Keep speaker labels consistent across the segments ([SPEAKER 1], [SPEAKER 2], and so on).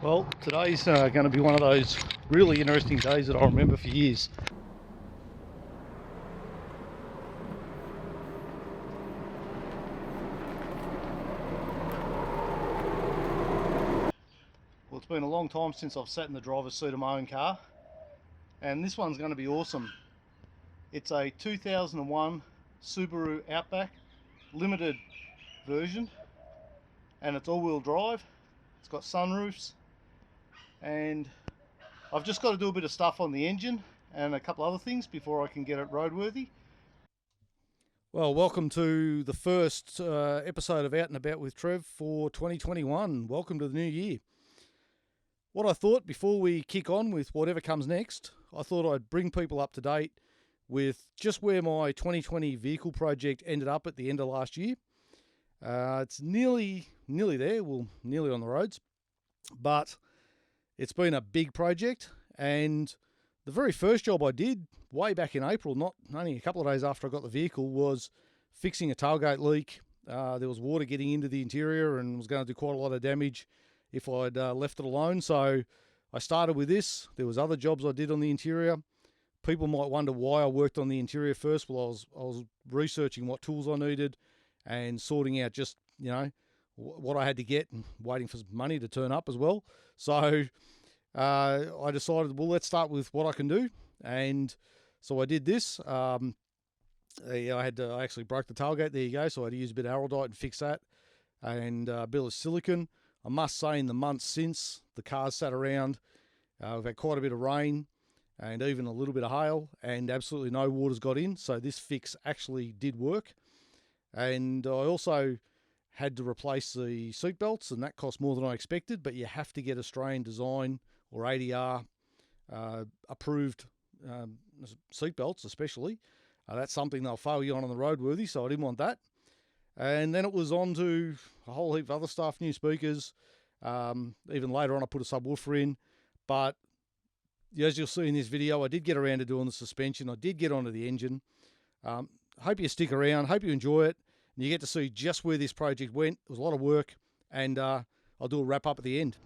[SPEAKER 1] Well, today's going to be one of those really interesting days that I'll remember for years. Well, it's been a long time since I've sat in the driver's seat of my own car, and this one's going to be awesome. It's a 2001 Subaru Outback limited version, and it's all-wheel drive. It's got sunroofs, and I've just got to do a bit of stuff on the engine and a couple other things before I can get it roadworthy. Well, welcome to the first episode of Out and About with Trev for 2021. Welcome to the new year. What I thought before we kick on with whatever comes next, I thought I'd bring people up to date with just where my 2020 vehicle project ended up at the end of last year. It's nearly there, well, nearly on the roads, but it's been a big project, and the very first job I did way back in April, not only a couple of days after I got the vehicle, was fixing a tailgate leak. There was water getting into the interior and was going to do quite a lot of damage if I'd left it alone. So I started with this. There was other jobs I did on the interior. People might wonder why I worked on the interior first. Well, I was researching what tools I needed and sorting out just, what I had to get and waiting for money to turn up as well. So I decided, well, let's start with what I can do. And so I did this. I actually broke the tailgate. There you go. So I had to use a bit of Araldite and fix that, and a bit of silicone. I must say, in the months since the car's sat around, we've had quite a bit of rain and even a little bit of hail, and absolutely no water's got in. So this fix actually did work. And I also had to replace the seat belts, and that cost more than I expected, but you have to get Australian design or ADR approved seat belts, especially. That's something they'll fail you on the roadworthy, so I didn't want that. And then it was on to a whole heap of other stuff, new speakers. Even later on, I put a subwoofer in. But as you'll see in this video, I did get around to doing the suspension. I did get onto the engine. Hope you stick around. Hope you enjoy it. And you get to see just where this project went. It was a lot of work, and I'll do a wrap up at the end.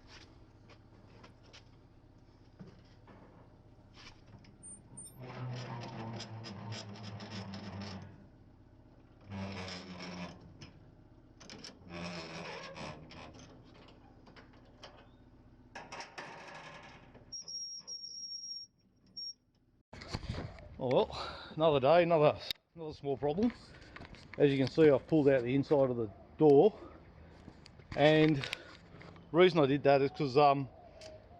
[SPEAKER 1] Oh well, another day, another small problem. As you can see, I've pulled out the inside of the door, and the reason I did that is because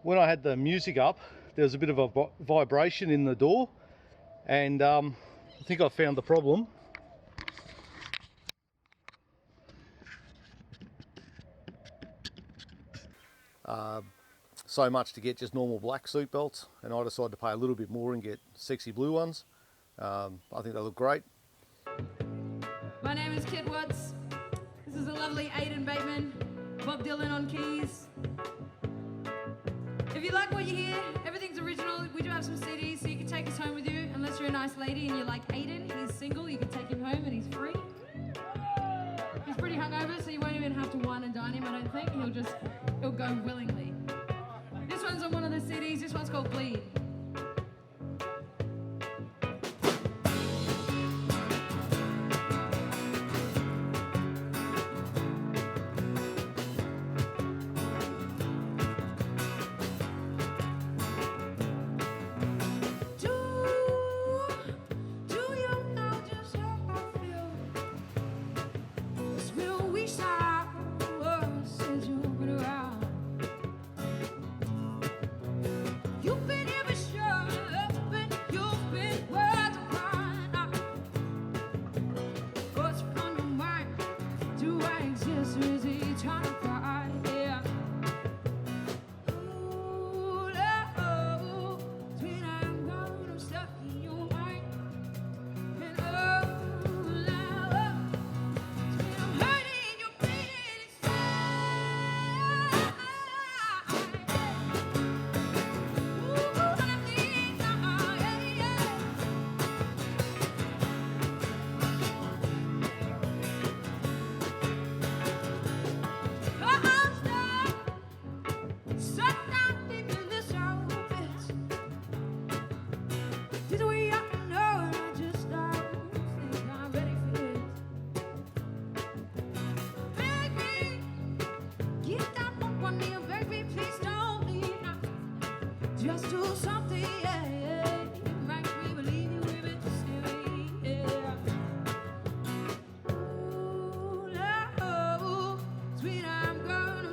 [SPEAKER 1] when I had the music up, there was a bit of a vibration in the door, and I think I found the problem. So much to get just normal black seat belts, and I decided to pay a little bit more and get sexy blue ones. I think they look great.
[SPEAKER 2] My name is Kit Watts. This is a lovely Aiden Bateman, Bob Dylan on keys. If you like what you hear, everything's original. We do have some CDs, so you can take us home with you. Unless you're a nice lady and you like Aiden, he's single, you can take him home and he's free. He's pretty hungover, so you won't even have to wine and dine him, I don't think. He'll go willingly. This one's on one of the CDs. This one's called Bleed. You've been here before.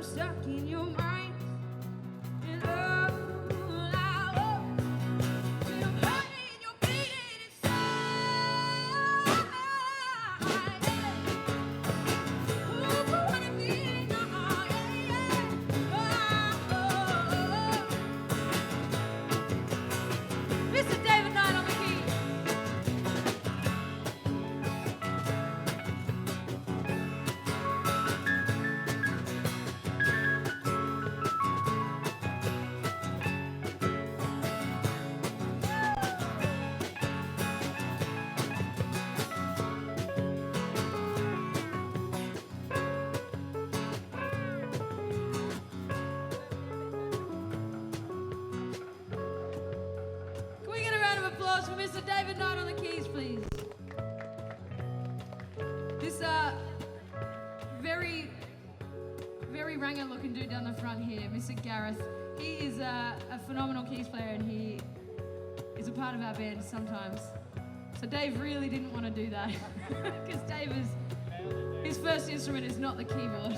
[SPEAKER 2] stuck in your mind. And oh, feel hurting, you're bleeding inside. Ooh, wanna be Mr. David Knight on the keys. Can we get a round of applause for Mr. David Knight on the keys, please? This very ranger looking dude down the front here, Mr. Gareth. He is a phenomenal keys player, and he is a part of our band sometimes. So Dave really didn't want to do that because Dave is, his first instrument is not the keyboard.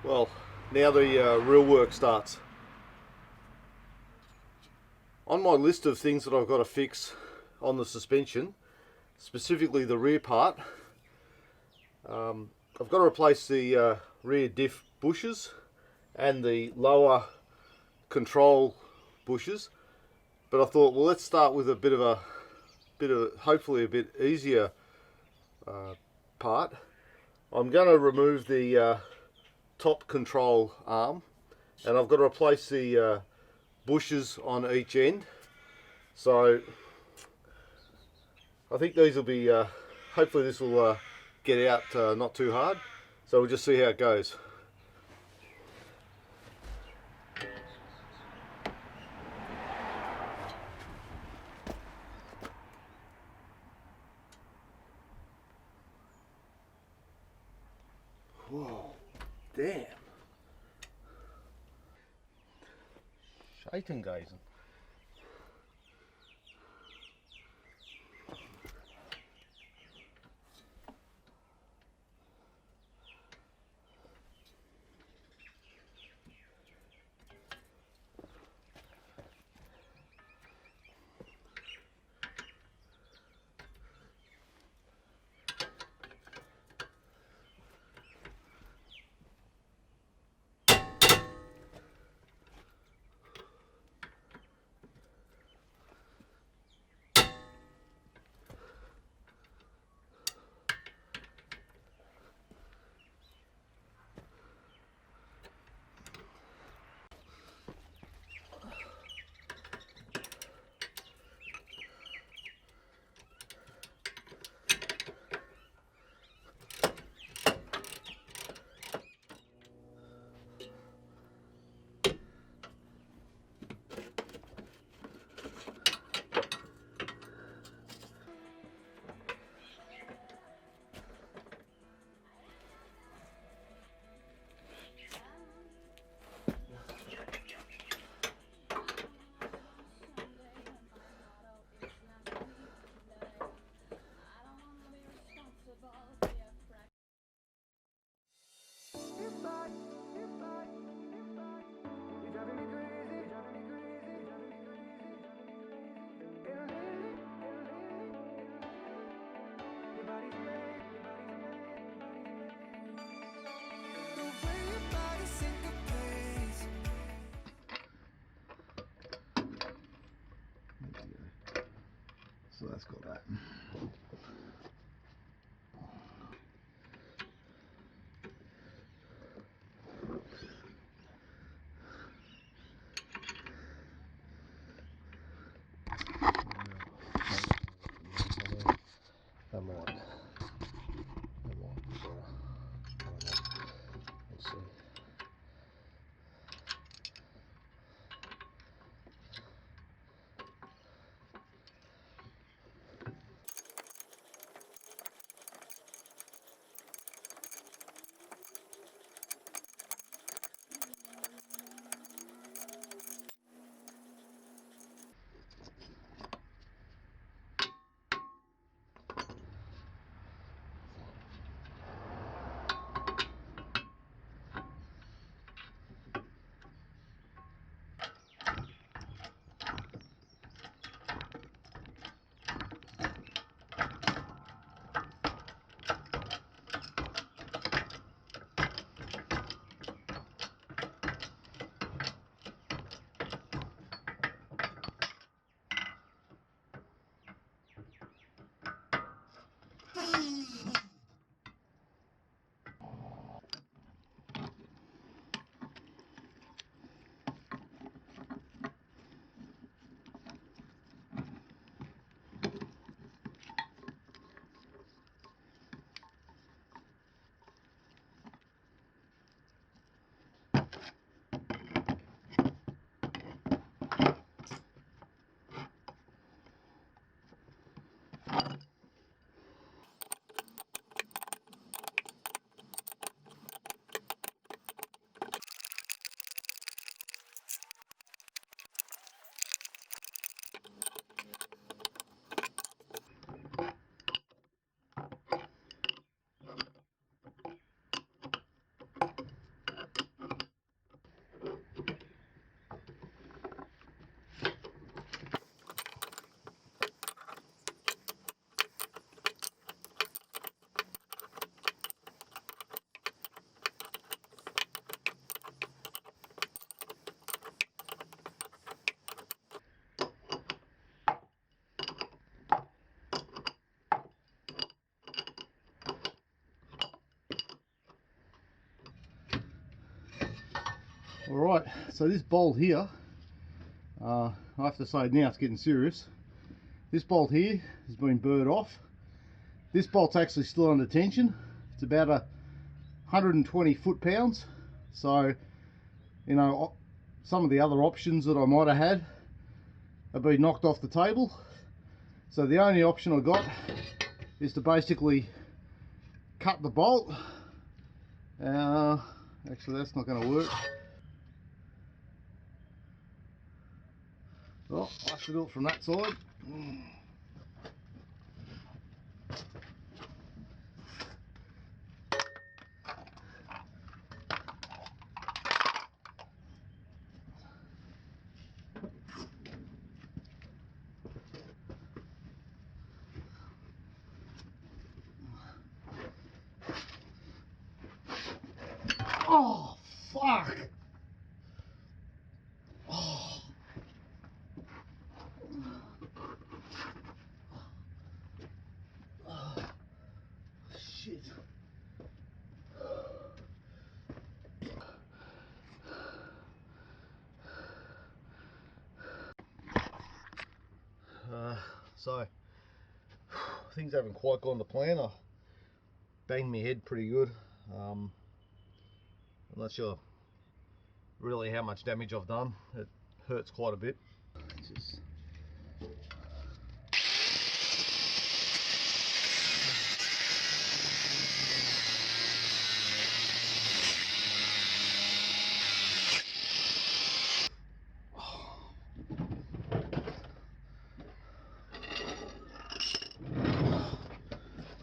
[SPEAKER 1] Well, now the real work starts. On my list of things that I've got to fix on the suspension, specifically the rear part, I've got to replace the rear diff bushes and the lower control bushes. But I thought, well, let's start with a bit of hopefully a bit easier part. I'm going to remove the top control arm, and I've got to replace the bushes on each end. So I think these will be hopefully this will get out not too hard, so we'll just see how it goes. Whoa, damn. Shaking gazing. So that's got that. That might. We'll see. Alright, so this bolt here, I have to say now it's getting serious. This bolt here has been burred off. This bolt's actually still under tension. It's about 120 foot-pounds. So, you know, some of the other options that I might have had have been knocked off the table. So the only option I got is to basically cut the bolt. Actually, that's not going to work. Oh, I have to do it from that side. Oh, fuck! Oh. Oh. Shit. So, things haven't quite gone to plan. I banged my head pretty good. I'm not sure really how much damage I've done. It hurts quite a bit. Just...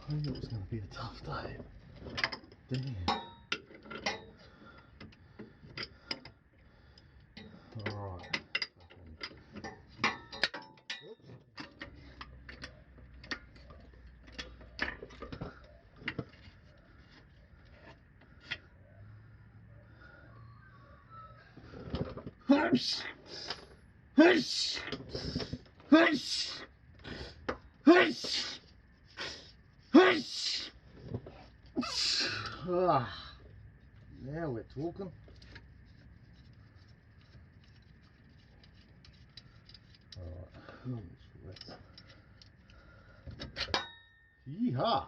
[SPEAKER 1] I knew it was going to be a tough day. Damn. Alright. Hush! Hush! Hush! Now we're talking. Alright, yeehaw!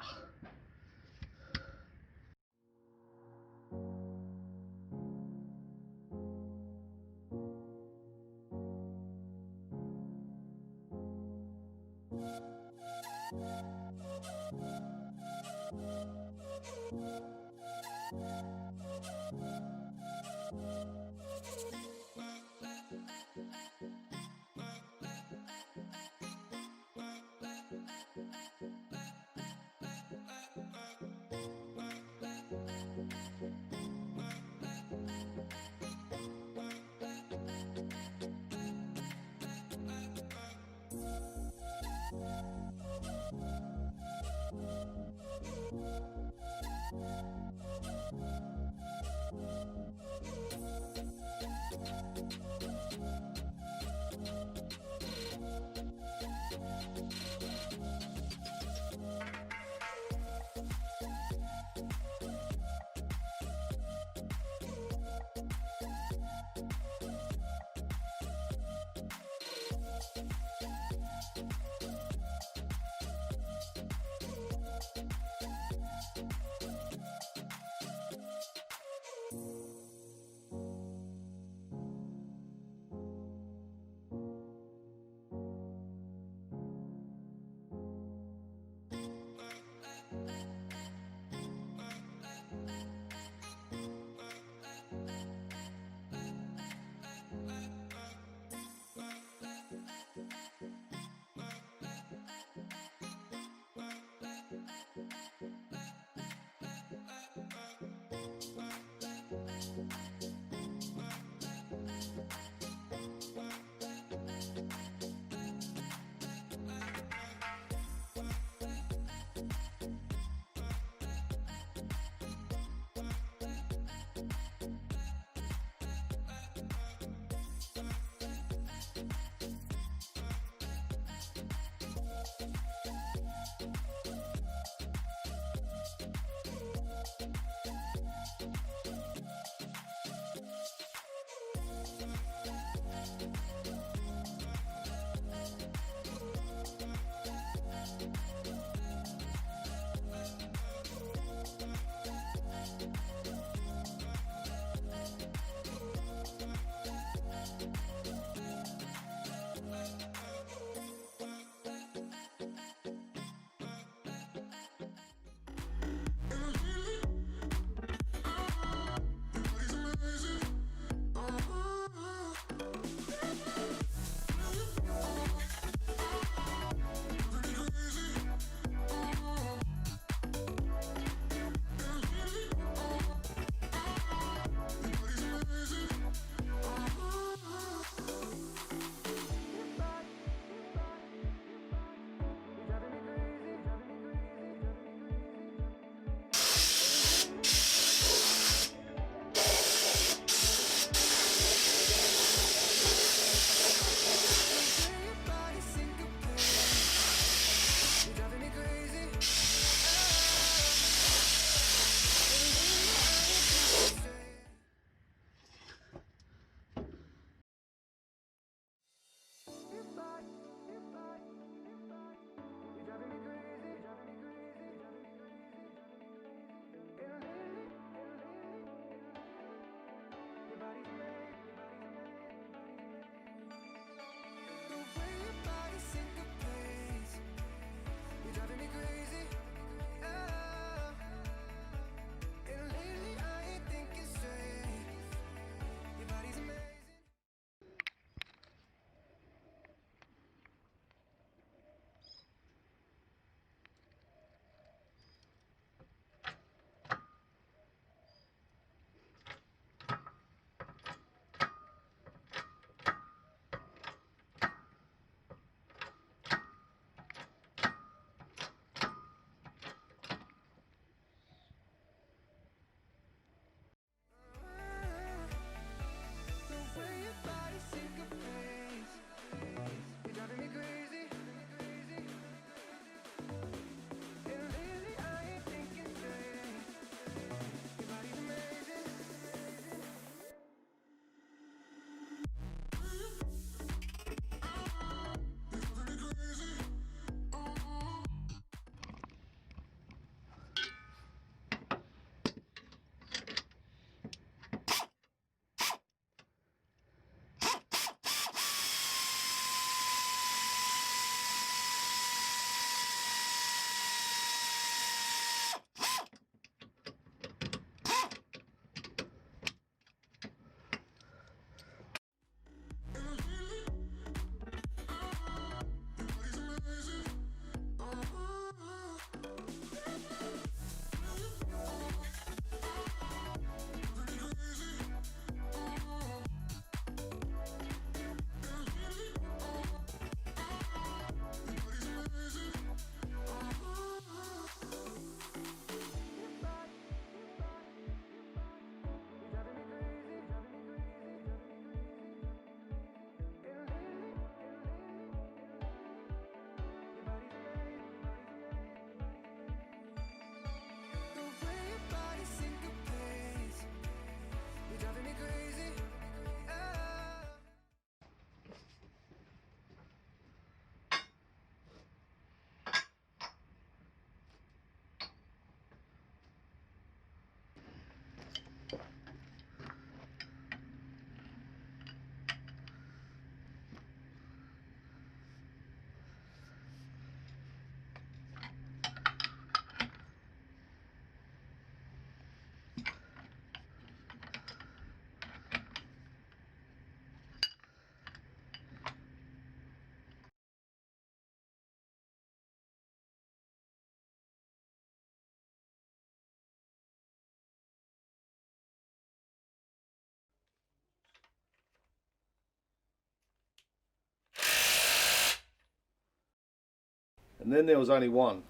[SPEAKER 1] and then there was only one.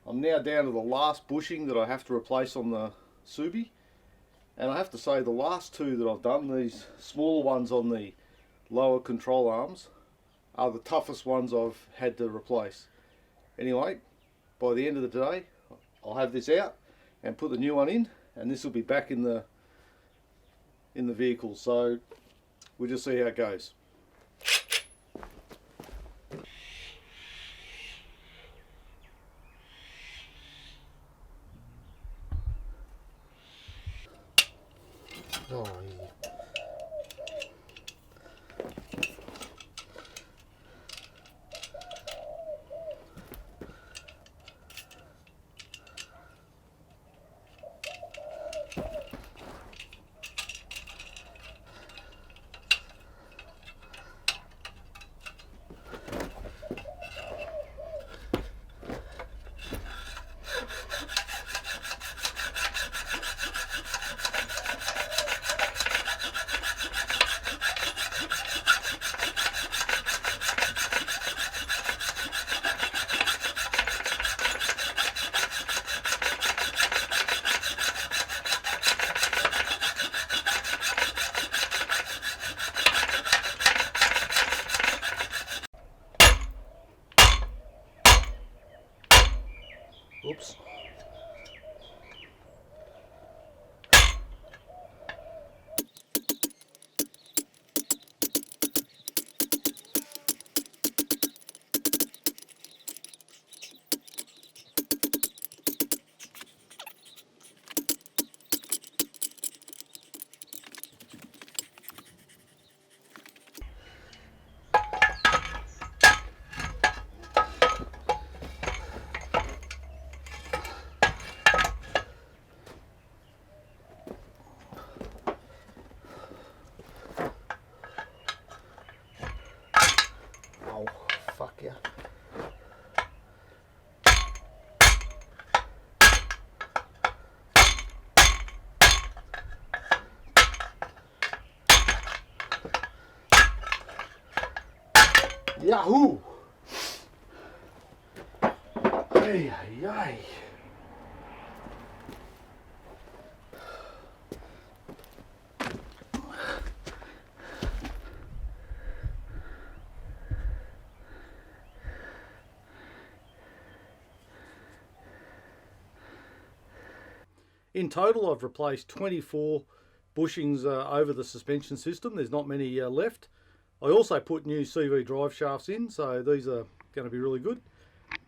[SPEAKER 1] I'm now down to the last bushing that I have to replace on the Subi, and I have to say the last two that I've done, these smaller ones on the lower control arms, are the toughest ones I've had to replace. Anyway, by the end of the day I'll have this out and put the new one in, and this will be back in the vehicle, so we'll just see how it goes. Oh, yeah. Oops. Oh, fuck yeah. Yahoo! Hey, hey, hey. In total, I've replaced 24 bushings over the suspension system. There's not many left. I also put new CV drive shafts in, so these are going to be really good.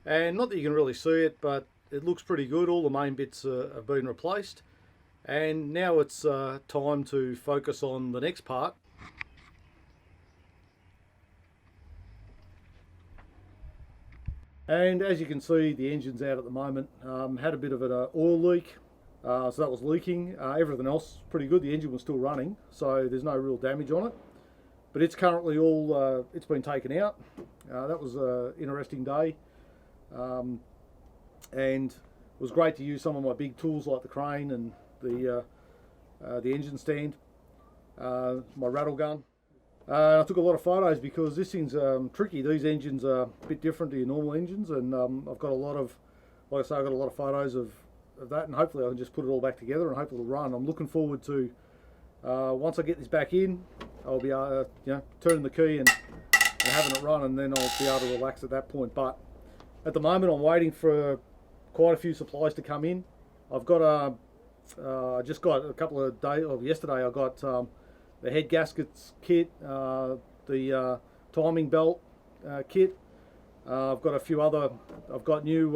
[SPEAKER 1] And not that you can really see it, but it looks pretty good. All the main bits have been replaced. And now it's time to focus on the next part. And as you can see, the engine's out at the moment. Had a bit of an oil leak. So that was leaking. Everything else pretty good. The engine was still running, so there's no real damage on it. But it's currently all, it's been taken out. That was an interesting day. And it was great to use some of my big tools like the crane and the engine stand, my rattle gun. I took a lot of photos because this thing's tricky. These engines are a bit different to your normal engines, and I've got a lot of, like I say, I've got a lot of photos of that, and hopefully I can just put it all back together and hopefully it'll run. I'm looking forward to once I get this back in, I'll be turning the key and having it run, and then I'll be able to relax at that point. But at the moment I'm waiting for quite a few supplies to come in. I've got I just got a couple of days, or yesterday I got the head gaskets kit, the timing belt kit. I've got a few other, I've got new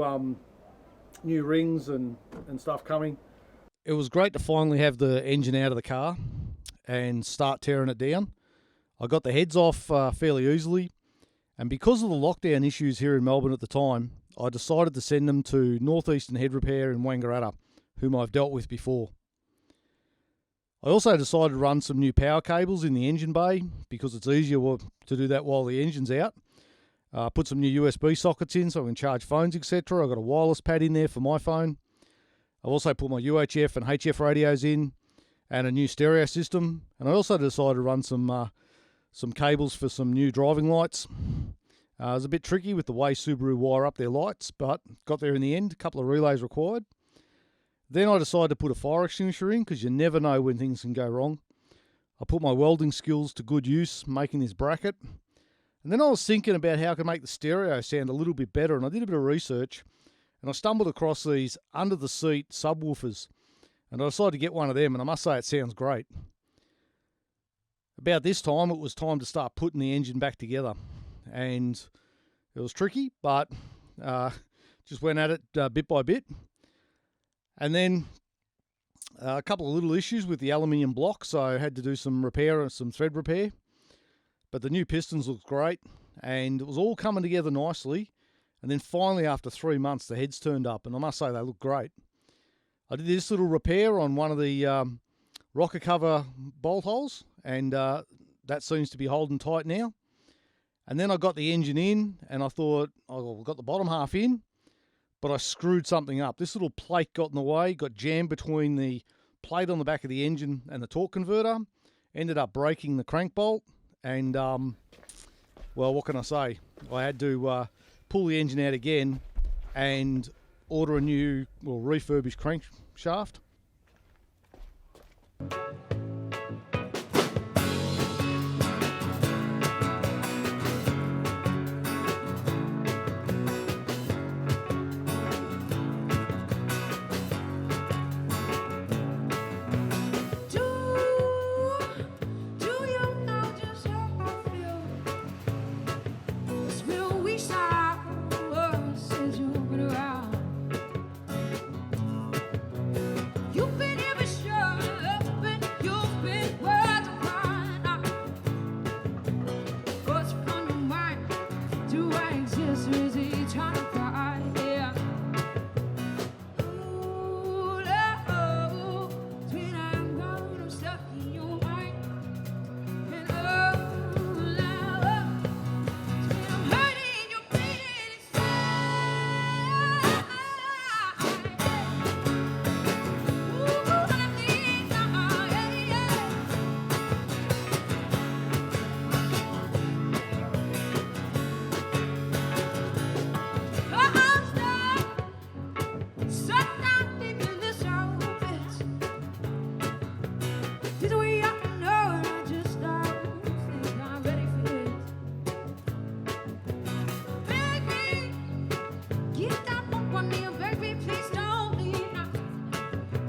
[SPEAKER 1] rings and stuff coming. It was great to finally have the engine out of the car and start tearing it down. I got the heads off fairly easily, and because of the lockdown issues here in Melbourne at the time, I decided to send them to Northeastern Head Repair in Wangaratta, whom I've dealt with before. I also decided to run some new power cables in the engine bay because it's easier to do that while the engine's out. Put some new USB sockets in so I can charge phones, etc. I've got a wireless pad in there for my phone. I've also put my UHF and HF radios in and a new stereo system. And I also decided to run some cables for some new driving lights. It was a bit tricky with the way Subaru wire up their lights, but got there in the end. A couple of relays required. Then I decided to put a fire extinguisher in because you never know when things can go wrong. I put my welding skills to good use making this bracket. And then I was thinking about how I could make the stereo sound a little bit better, and I did a bit of research, and I stumbled across these under-the-seat subwoofers, and I decided to get one of them, and I must say it sounds great. About this time, it was time to start putting the engine back together, and it was tricky, but just went at it bit by bit. And then a couple of little issues with the aluminium block, so I had to do some repair and some thread repair. But the new pistons looked great, and it was all coming together nicely. And then finally, after 3 months, the heads turned up, and I must say they look great. I did this little repair on one of the rocker cover bolt holes, and that seems to be holding tight now. And then I got the engine in, and I thought, oh, I got the bottom half in, but I screwed something up. This little plate got in the way, got jammed between the plate on the back of the engine and the torque converter, ended up breaking the crank bolt, and, well, what can I say? I had to pull the engine out again and order a new, well, refurbished crankshaft.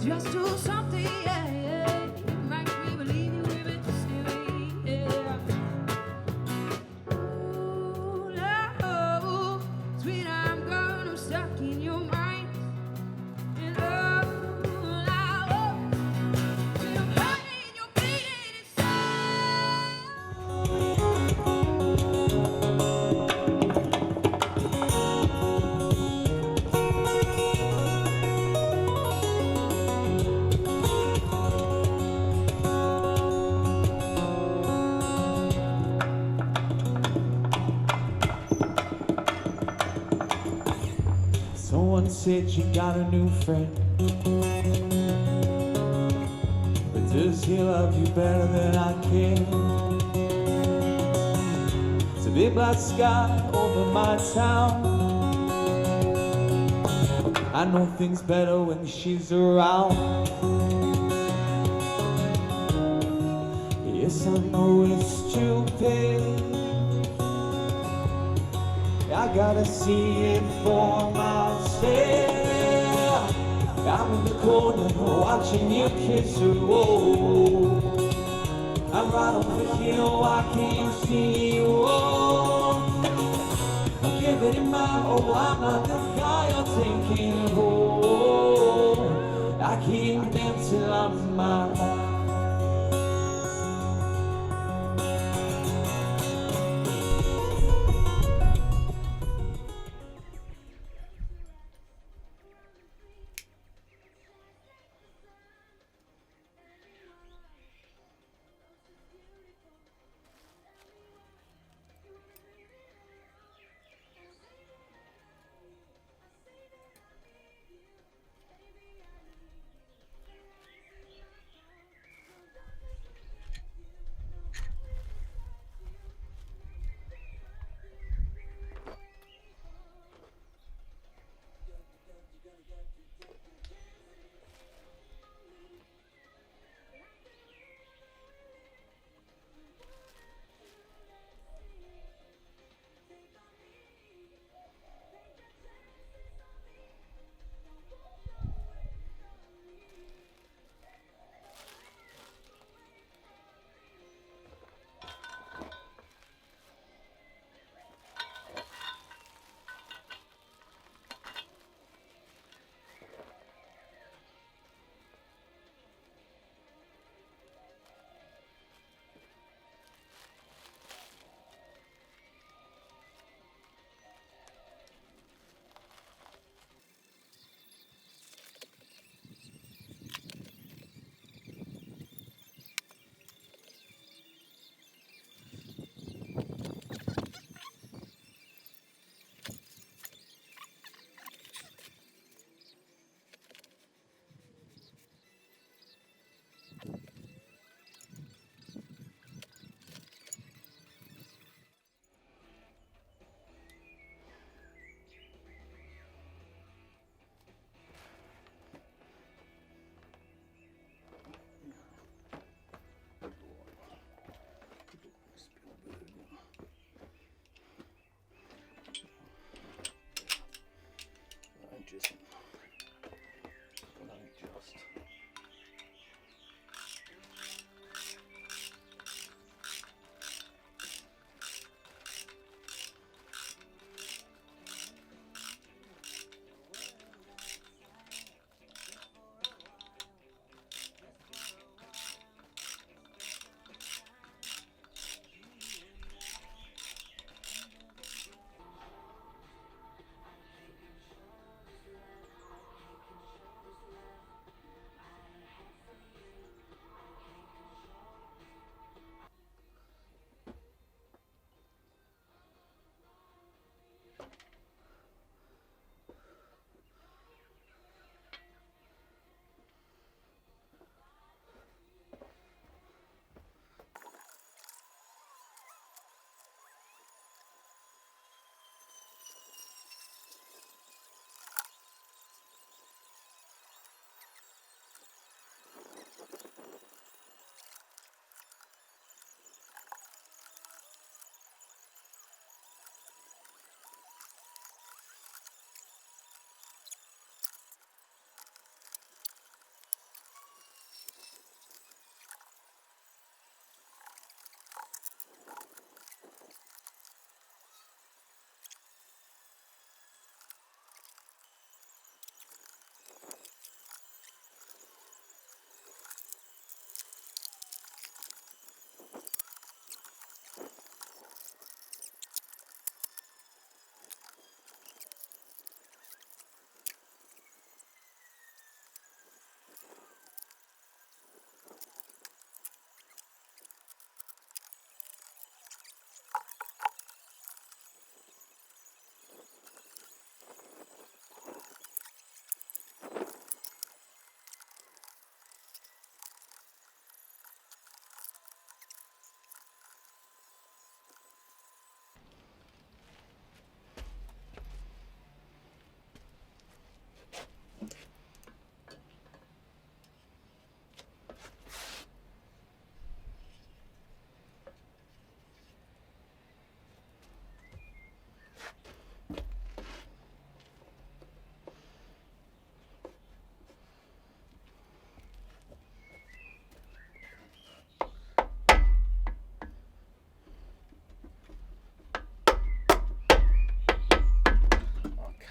[SPEAKER 2] Just do something, yeah. Makes me believe you with it still, yeah. Ooh, no, sweet, I'm gone, I'm stuck in your mind. And oh, no, sweet, I'm hurting, you're bleeding inside.
[SPEAKER 3] Someone said you got a new friend, but does he love you better than I can? It's a big black sky over my town. I know things better when she's around. Yes, I know it's stupid, I gotta see it for myself. I'm in the corner watching you kiss her. Whoa. I'm right over here, why can't you see? Whoa. I'm giving it my all, I'm not the guy you're taking home. I keep dancing till I'm mine.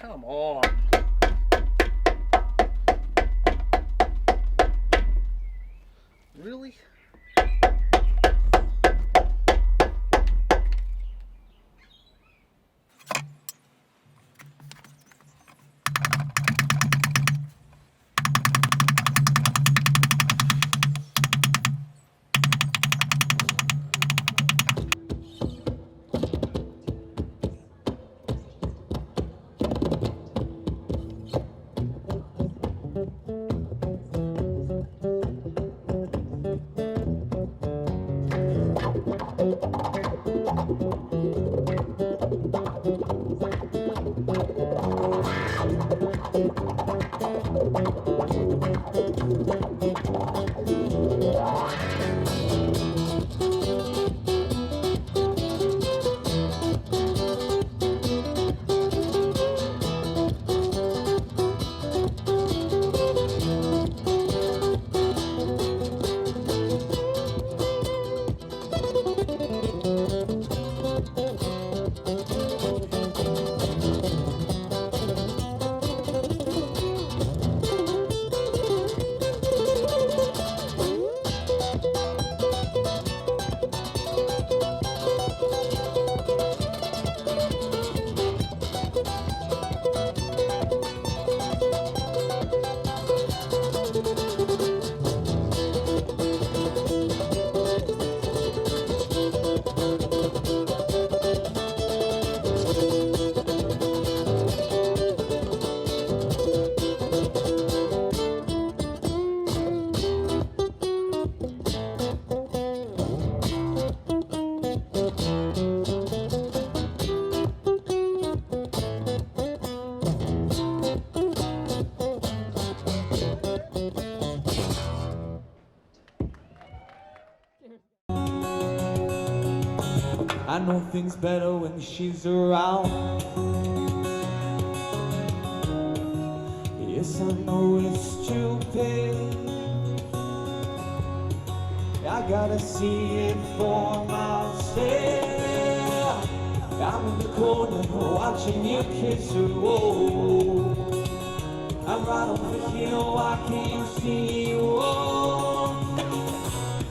[SPEAKER 1] Come on. Really?
[SPEAKER 3] I know things better when she's around. Yes, I know it's stupid. I gotta see it for myself. I'm in the corner watching you kiss her. Whoa. I'm right over here, why can't you see? Whoa.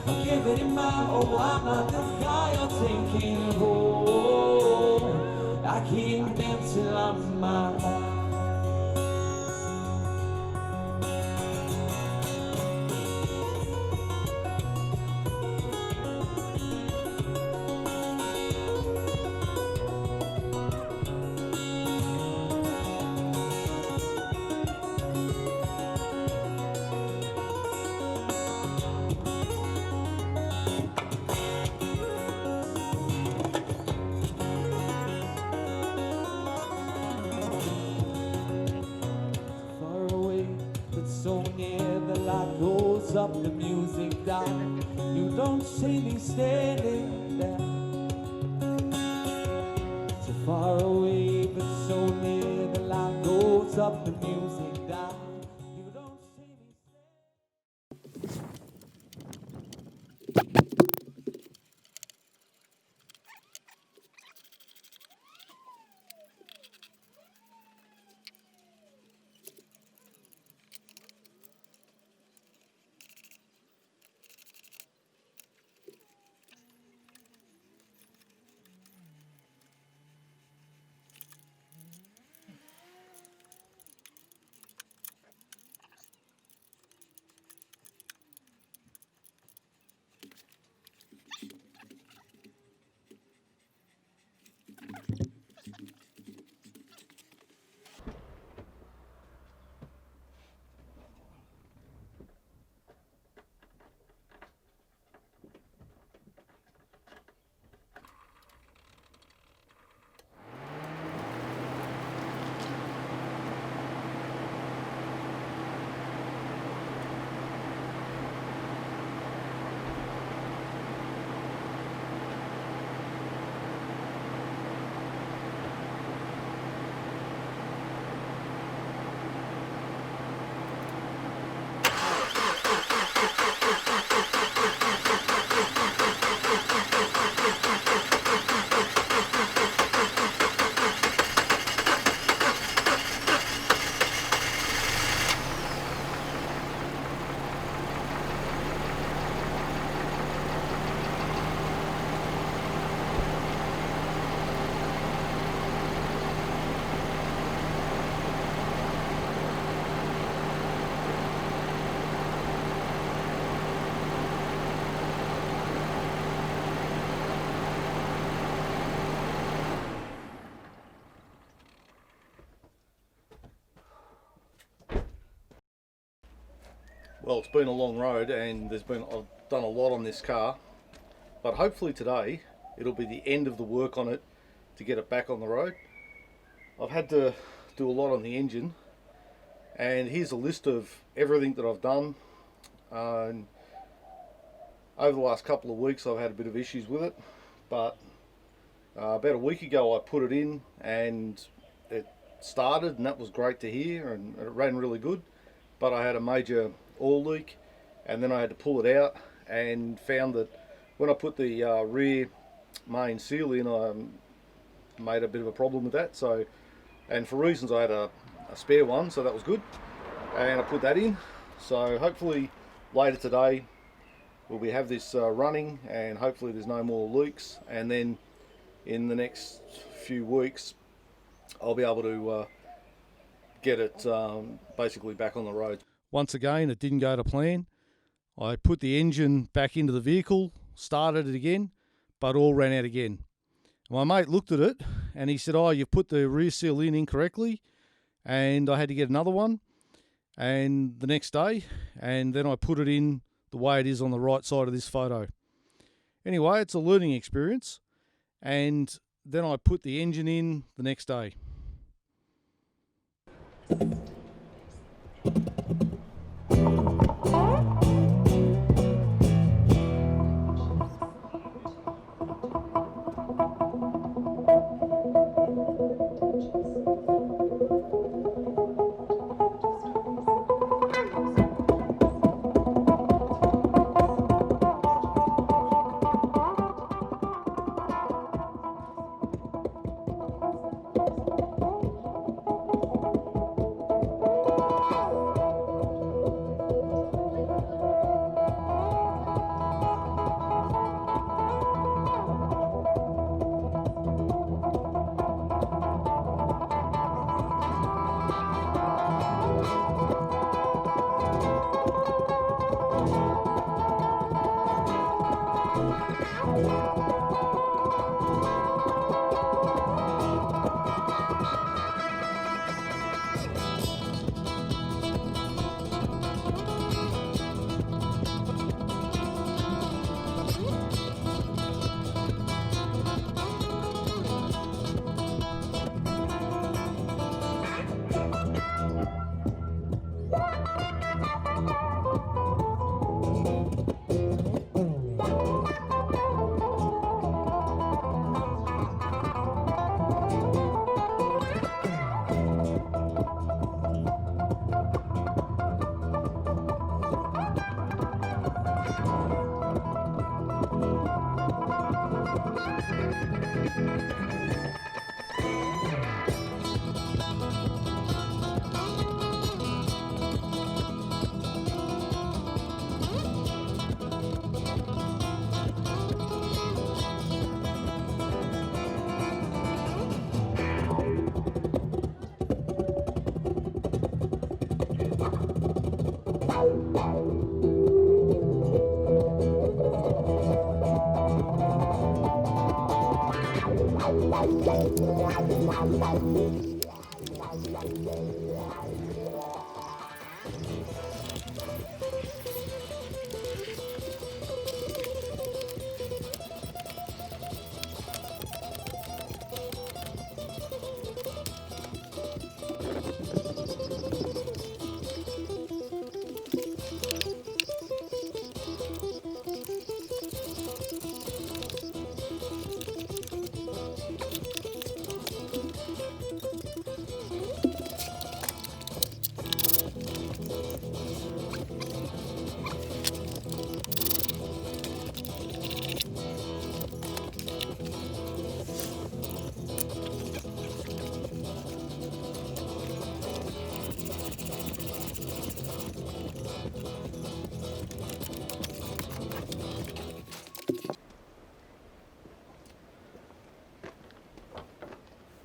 [SPEAKER 3] I'm giving it my all, I'm not the guy you're thinking. Oh, I keep dancing on my own. So near, the light goes up, the music down. You don't see me standing there. So far away, but so near, the light goes up, the music down. You don't see me
[SPEAKER 1] Well, it's been a long road and I've done a lot on this car, but hopefully today it'll be the end of the work on it to get it back on the road. I've had to do a lot on the engine, and here's a list of everything that I've done. And over the last couple of weeks I've had a bit of issues with it, but about a week ago I put it in and it started, and that was great to hear, and it ran really good. But I had a major oil leak, and then I had to pull it out and found that when I put the rear main seal in, I made a bit of a problem with that. So, and for reasons, I had a spare one, so that was good, and I put that in. So hopefully later today we have this running, and hopefully there's no more leaks, and then in the next few weeks I'll be able to get it basically back on the road. Once again, it didn't go to plan. I put the engine back into the vehicle, started it again, but all ran out again. My mate looked at it and he said, "Oh, you've put the rear seal in incorrectly," and I had to get another one, and the next day, and then I put it in the way it is on the right side of this photo. Anyway, it's a learning experience, and then I put the engine in the next day.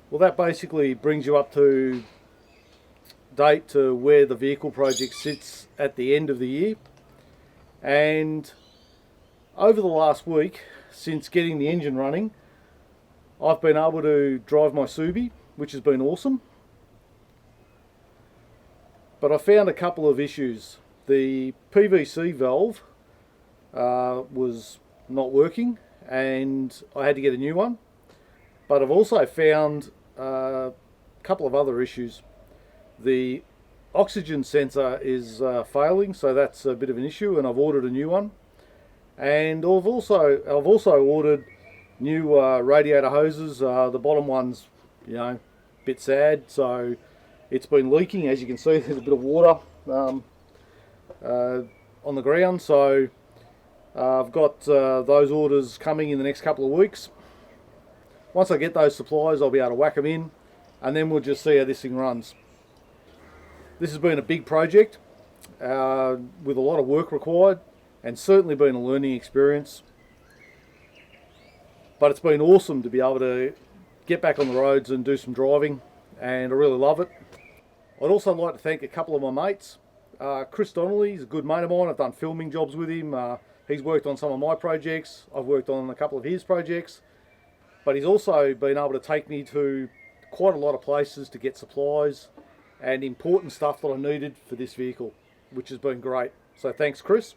[SPEAKER 1] Well, that basically brings you up to date to where the vehicle project sits at the end of the year. And over the last week, since getting the engine running, I've been able to drive my Subi, which has been awesome. But I found a couple of issues. the PVC valve was not working and I had to get a new one. But I've also found a couple of other issues. The oxygen sensor is failing, so that's a bit of an issue, and I've ordered a new one. And I've also ordered new radiator hoses. The bottom one's, a bit sad, so it's been leaking. As you can see, there's a bit of water on the ground. So I've got those orders coming in the next couple of weeks. Once I get those supplies, I'll be able to whack them in, and then we'll just see how this thing runs. This has been a big project with a lot of work required, and certainly been a learning experience. But it's been awesome to be able to get back on the roads and do some driving, and I really love it. I'd also like to thank a couple of my mates. Chris Donnelly is a good mate of mine. I've done filming jobs with him. He's worked on some of my projects. I've worked on a couple of his projects. But he's also been able to take me to quite a lot of places to get supplies and important stuff that I needed for this vehicle, which has been great. So thanks, Chris.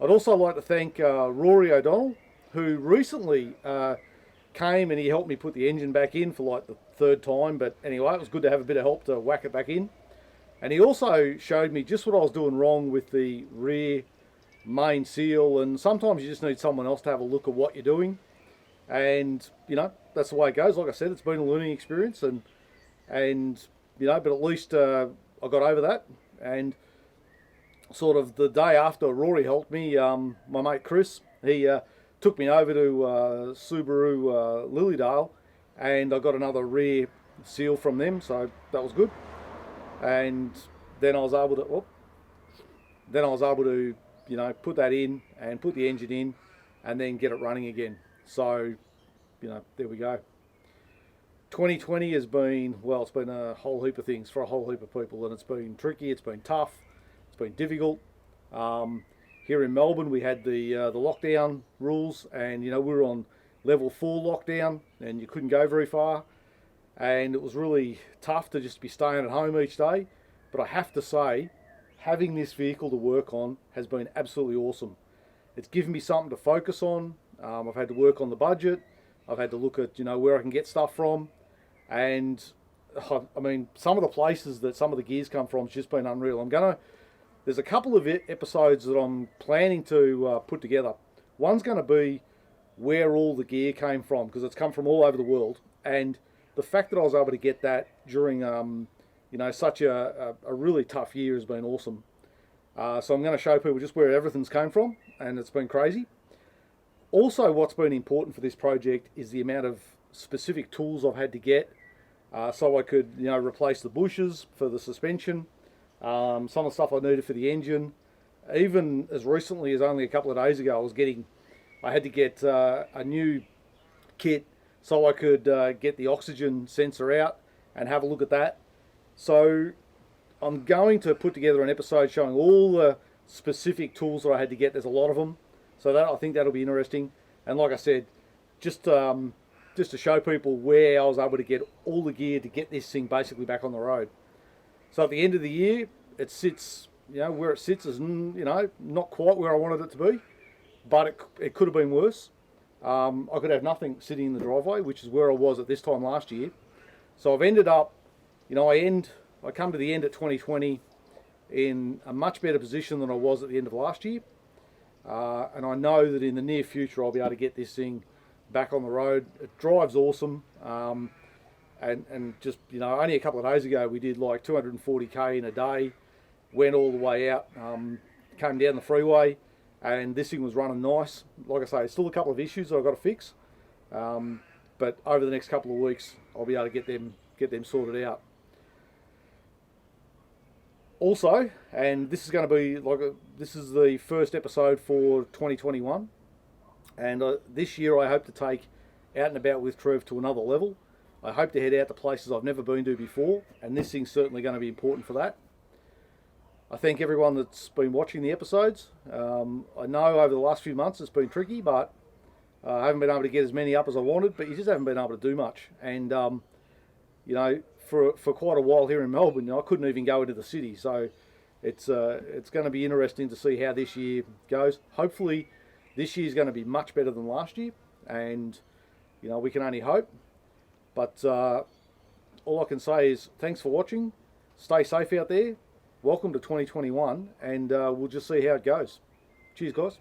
[SPEAKER 1] I'd also like to thank Rory O'Donnell, who recently came and he helped me put the engine back in for like the third time. But anyway, it was good to have a bit of help to whack it back in. And he also showed me just what I was doing wrong with the rear main seal, and sometimes you just need someone else to have a look at what you're doing. And that's the way it goes. Like I said, it's been a learning experience, and but at least I got over that. And sort of the day after Rory helped me, my mate Chris, he took me over to Subaru Lilydale, and I got another rear seal from them, so that was good. And then I was able to put that in and put the engine in and then get it running again. So, there we go. 2020 has been, it's been a whole heap of things for a whole heap of people, and it's been tricky, it's been tough, it's been difficult. Here in Melbourne we had the lockdown rules, and we were on level 4 lockdown and you couldn't go very far, and it was really tough to just be staying at home each day. But I have to say, having this vehicle to work on has been absolutely awesome. It's given me something to focus on. I've had to work on the budget. I've had to look at where I can get stuff from, and I mean, some of the places that some of the gears come from has just been unreal. There's a couple of episodes that I'm planning to put together. One's going to be where all the gear came from, because it's come from all over the world, and the fact that I was able to get that during such a really tough year has been awesome. So I'm going to show people just where everything's came from, and it's been crazy. Also, what's been important for this project is the amount of specific tools I've had to get, so I could replace the bushes for the suspension, some of the stuff I needed for the engine. Even as recently as only a couple of days ago, I had to get a new kit so I could get the oxygen sensor out and have a look at that. So I'm going to put together an episode showing all the specific tools that I had to get. There's a lot of them, so I think that'll be interesting. And like I said, just to show people where I was able to get all the gear to get this thing basically back on the road. So at the end of the year, it sits, where it sits is, not quite where I wanted it to be, but it could have been worse. I could have nothing sitting in the driveway, which is where I was at this time last year. So I've ended up, I come to the end of 2020 in a much better position than I was at the end of last year. And I know that in the near future I'll be able to get this thing back on the road. It drives awesome. And just, only a couple of days ago we did like 240k in a day, went all the way out, came down the freeway, and this thing was running nice. Like I say, still a couple of issues that I've got to fix, but over the next couple of weeks I'll be able to get them sorted out. Also, and this is going to be this is the first episode for 2021, and this year I hope to take Out and About with Trev to another level. I hope to head out to places I've never been to before, and this thing's certainly going to be important for that. I thank everyone that's been watching the episodes. I know over the last few months it's been tricky, but I haven't been able to get as many up as I wanted, but you just haven't been able to do much. And, for quite a while here in Melbourne, I couldn't even go into the city. So it's going to be interesting to see how this year goes. Hopefully this year is going to be much better than last year, and you know, we can only hope. But all I can say is thanks for watching. Stay safe out there. Welcome to 2021, and we'll just see how it goes. Cheers, guys.